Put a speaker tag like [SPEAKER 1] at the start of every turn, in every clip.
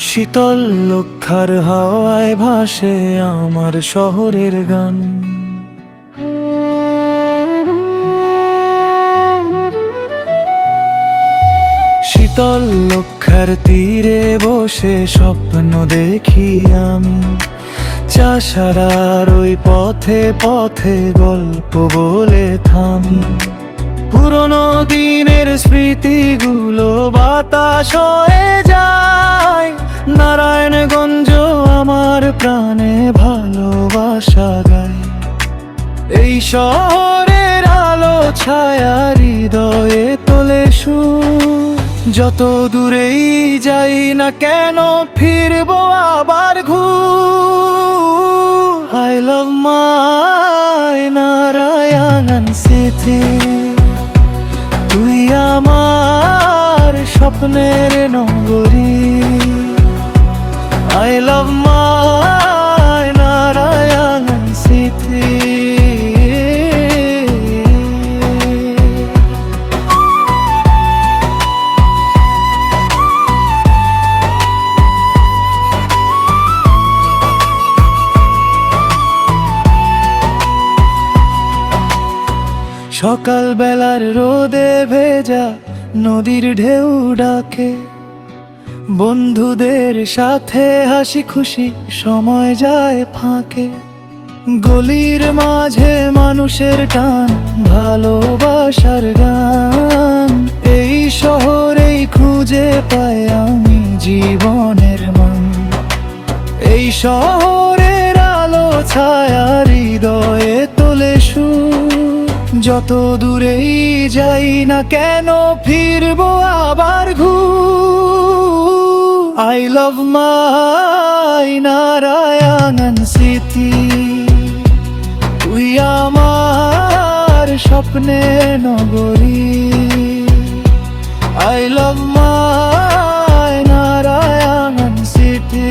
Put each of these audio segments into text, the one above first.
[SPEAKER 1] শীতল লক্ষার হাওয়ায় ভাসে আমার শহরের গান। শীতল লক্ষার তীরে বসে স্বপ্ন দেখি আমি, চাষারার ওই পথে পথে গল্প বলে থামি। পুরনো দিনের স্মৃতিগুলো বাতাস হয়ে যায়, নারায়ণগঞ্জ আমার প্রাণে ভালোবাসা গায়। এই শহরের আলো ছায়া হৃদয়ে তোলে সুর, যত দূরেই যাই না কেন ফিরবো আবার ঘুর। I love my Narayan city, তুই আমার স্বপ্নের নগরী। I love my Narayan city. সকাল বেলার রোদে ভেজা নদীর ঢেউ ডাকে, বন্ধুদের সাথে হাসি খুশি সময় যায় ফাঁকে। গলির মাঝে মানুষের টান, ভালোবাসার গান, এই শহরেই খুঁজে পাই আমি জীবনের মান। এই শহরের আলো ছায়া হৃদয়ে তোলে সুর, যত দূরেই যাই না কেন ফিরবো আবার ঘুর। I love my Narayan city, তুই আমার স্বপ্নের নগরী। I love my Narayan city.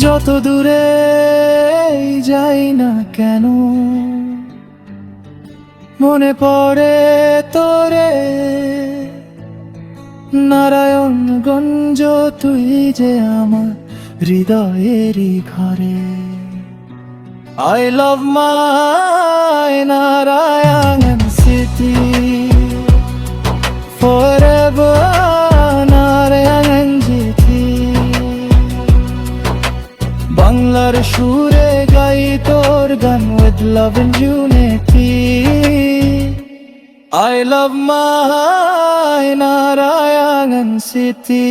[SPEAKER 1] যত দূরে যাই না কেন মনে পড়ে তোরে, নারায়ণগঞ্জ তুই যে আমার হৃদয়েরই ঘরে। I love my Narayan city, forever Narayan city. বাংলার সুরে গাই তোর গান with love and unity। I love my Narayan city.